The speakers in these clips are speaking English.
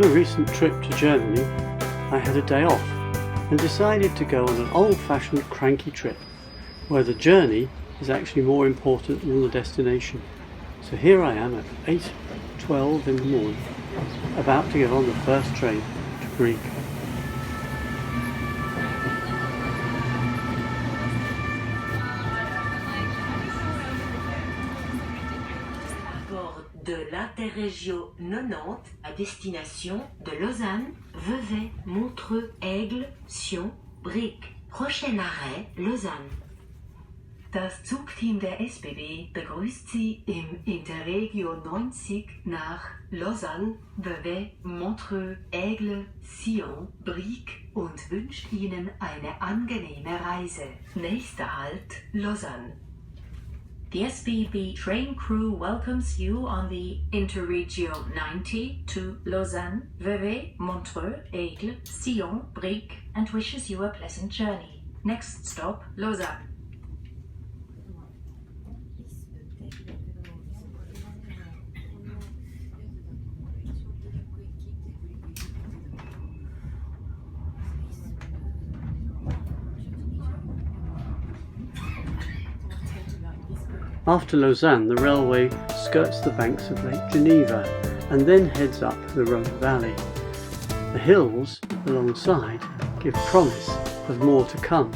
a recent trip to Germany, I had a day off and decided to go on an old-fashioned cranky trip where the journey is actually more important than the destination. So here I am at 8:12 in the morning, about to get on the first train to Brieg. De l'Interrégio 90 à destination de Lausanne, Vevey, Montreux, Aigle, Sion, Brieg. Prochain arrêt, Lausanne. Das Zugteam der SBB begrüßt Sie im Interregio 90 nach Lausanne, Vevey, Montreux, Aigle, Sion, Brieg und wünscht Ihnen eine angenehme Reise. Nächster Halt, Lausanne. The SBB train crew welcomes you on the Interregio 90 to Lausanne, Vevey, Montreux, Aigle, Sion, Brieg, and wishes you a pleasant journey. Next stop, Lausanne. After Lausanne, the railway skirts the banks of Lake Geneva and then heads up the Rhone Valley. The hills alongside give promise of more to come.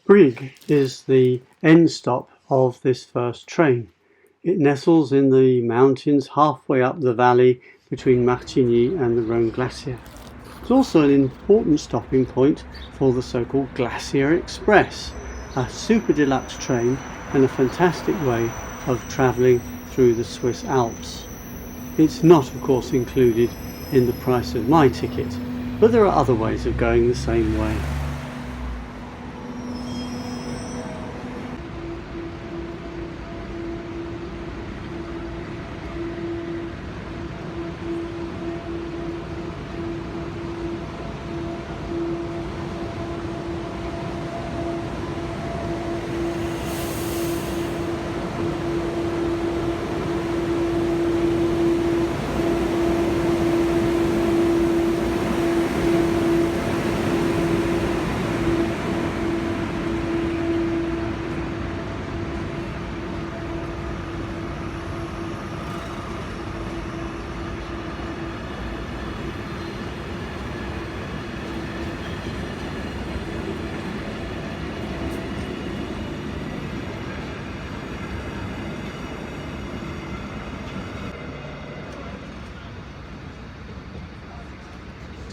Brieg is the end stop of this first train. It nestles in the mountains halfway up the valley between Martigny and the Rhone Glacier. It's also an important stopping point for the so-called Glacier Express, a super deluxe train and a fantastic way of travelling through the Swiss Alps. It's not, of course, included in the price of my ticket, but there are other ways of going the same way.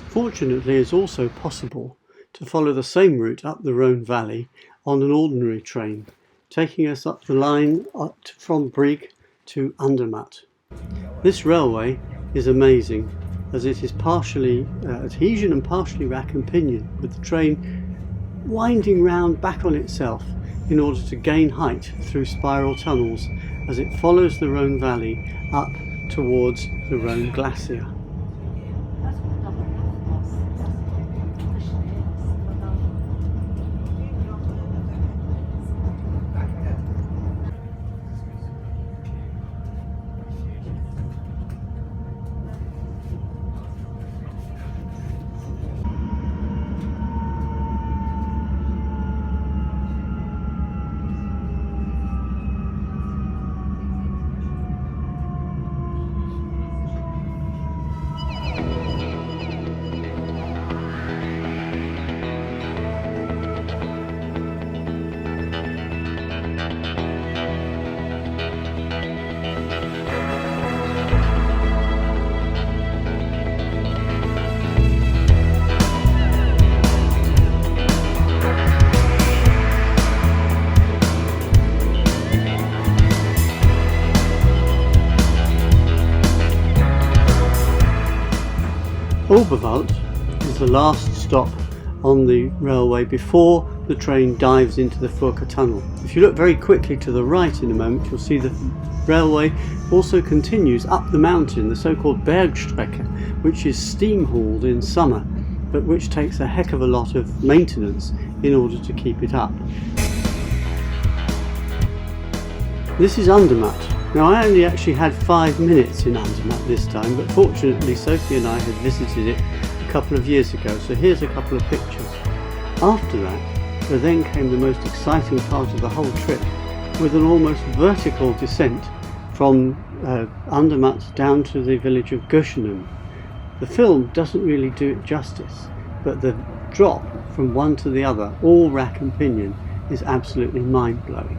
Fortunately, it's also possible to follow the same route up the Rhone Valley on an ordinary train, taking us up the line from Brieg to Andermatt. This railway is amazing as it is partially adhesion and partially rack and pinion, with the train winding round back on itself in order to gain height through spiral tunnels as it follows the Rhone Valley up towards the Rhone Glacier. Oberwald is the last stop on the railway before the train dives into the Furka tunnel. If you look very quickly to the right in a moment, you'll see the railway also continues up the mountain, the so-called Bergstrecke, which is steam hauled in summer, but which takes a heck of a lot of maintenance in order to keep it up. This is Andermatt. Now, I only actually had 5 minutes in Andermatt this time, but fortunately Sophie and I had visited it a couple of years ago, so here's a couple of pictures. After that, there then came the most exciting part of the whole trip, with an almost vertical descent from Andermatt down to the village of Göschenen. The film doesn't really do it justice, but the drop from one to the other, all rack and pinion, is absolutely mind-blowing.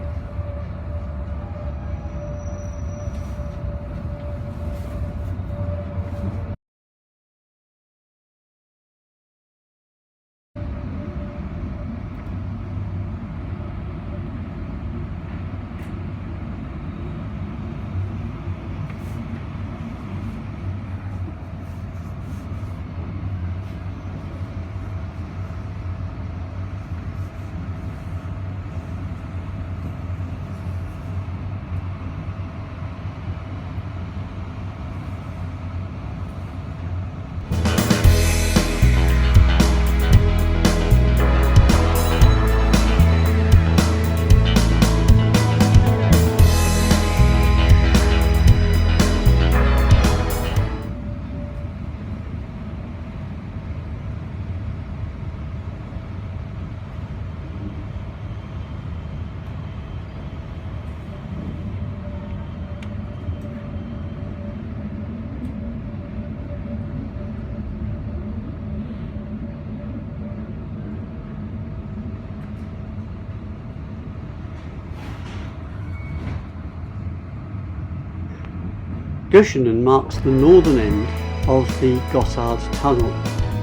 Göschenen marks the northern end of the Gotthard Tunnel,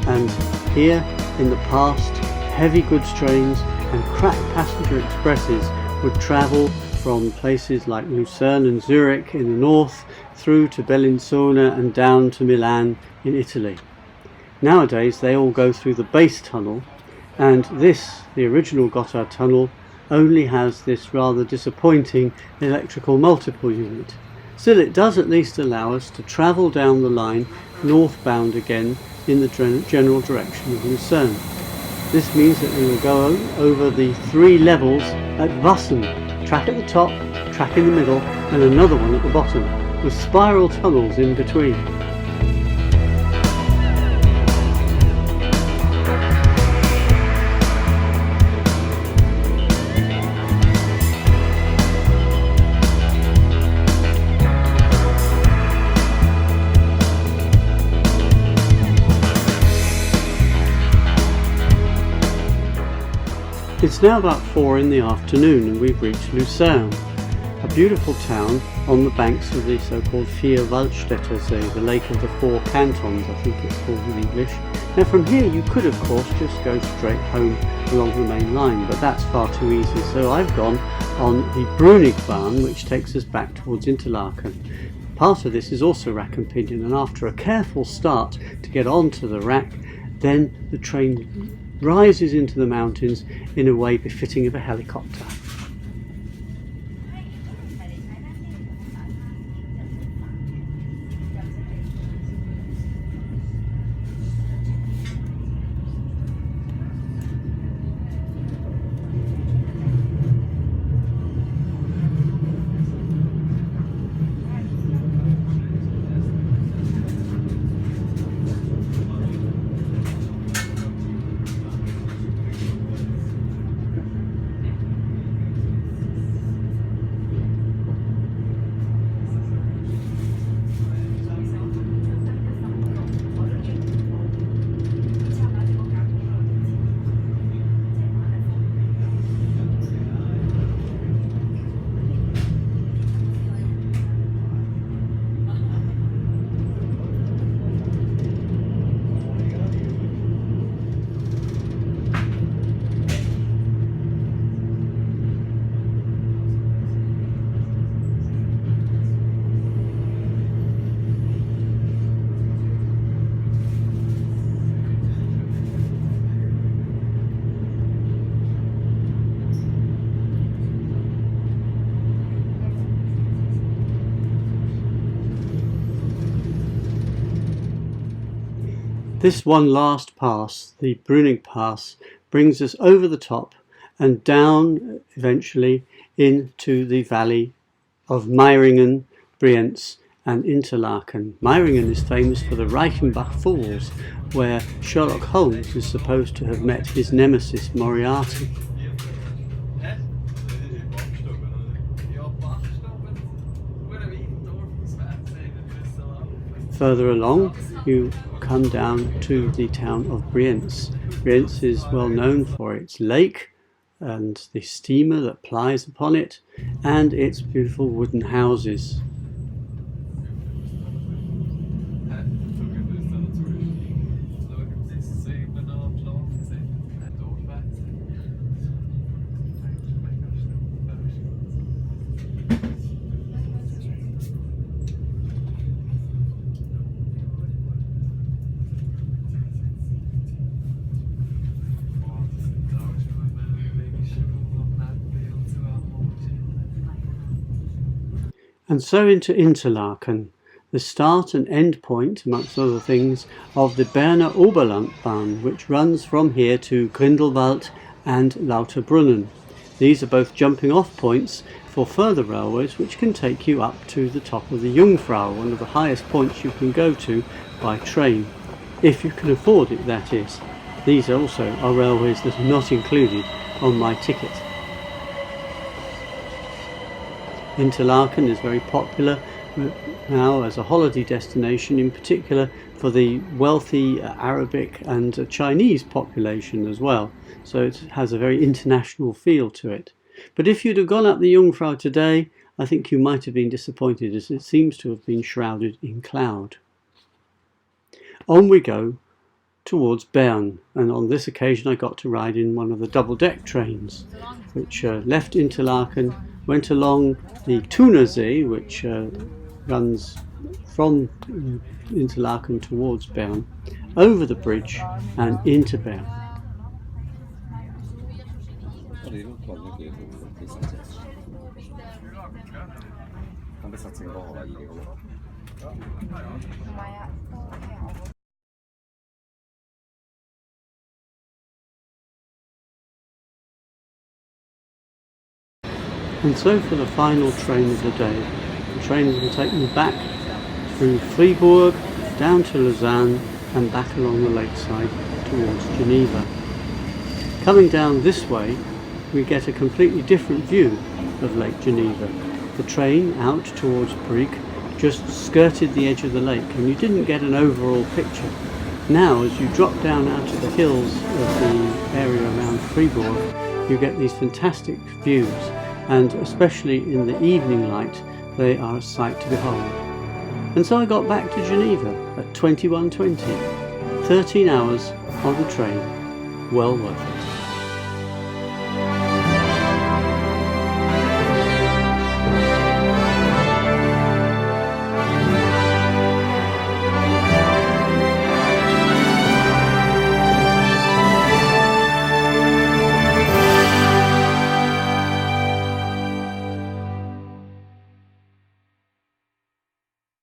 and here in the past heavy goods trains and crack passenger expresses would travel from places like Lucerne and Zurich in the north through to Bellinzona and down to Milan in Italy. Nowadays they all go through the base tunnel, and this, the original Gotthard Tunnel, only has this rather disappointing electrical multiple unit. Still, it does at least allow us to travel down the line northbound again in the general direction of Lucerne. This means that we will go over the 3 levels at Wassen, track at the top, track in the middle and another one at the bottom, with spiral tunnels in between. It's now about 4 in the afternoon and we've reached Lucerne, a beautiful town on the banks of the so-called Vier Waldstätter, the Lake of the 4 Cantons, I think it's called in English. Now from here you could of course just go straight home along the main line, but that's far too easy, so I've gone on the Brunigbahn, which takes us back towards Interlaken. Part of this is also rack and pinion, and after a careful start to get onto the rack, then the train rises into the mountains in a way befitting of a helicopter. This one last pass, the Brünig Pass, brings us over the top and down eventually into the valley of Meiringen, Brienz and Interlaken. Meiringen is famous for the Reichenbach Falls, where Sherlock Holmes is supposed to have met his nemesis Moriarty. Further along, you come down to the town of Brienz. Brienz is well known for its lake and the steamer that plies upon it, and its beautiful wooden houses. And so into Interlaken, the start and end point, amongst other things, of the Berner Oberlandbahn, which runs from here to Grindelwald and Lauterbrunnen. These are both jumping off points for further railways which can take you up to the top of the Jungfrau, one of the highest points you can go to by train, if you can afford it, that is. These also are railways that are not included on my ticket. Interlaken is very popular now as a holiday destination, in particular for the wealthy Arabic and Chinese population as well, so it has a very international feel to it. But if you'd have gone up the Jungfrau today, I think you might have been disappointed, as it seems to have been shrouded in cloud. On we go towards Bern, and on this occasion I got to ride in one of the double-deck trains which left Interlaken, went along the Thunersee, which runs from Interlaken towards Bern, over the bridge and into Bern. And so for the final train of the day, the train will take me back through Fribourg, down to Lausanne and back along the lakeside towards Geneva. Coming down this way, we get a completely different view of Lake Geneva. The train out towards Brig just skirted the edge of the lake and you didn't get an overall picture. Now as you drop down out of the hills of the area around Fribourg, you get these fantastic views, and especially in the evening light they are a sight to behold. And so I got back to Geneva at 21:20, 13 hours on the train, well worth it.